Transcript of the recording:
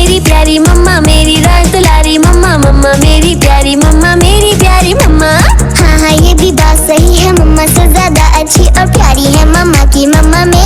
मेरी प्यारी मम्मा, मेरी राज दुलारी मम्मा, मम्मा मेरी प्यारी मम्मा, मेरी प्यारी मम्मा। हाँ हाँ ये भी बात सही है, मम्मा से ज्यादा अच्छी और प्यारी है मम्मा की मम्मा मेरी।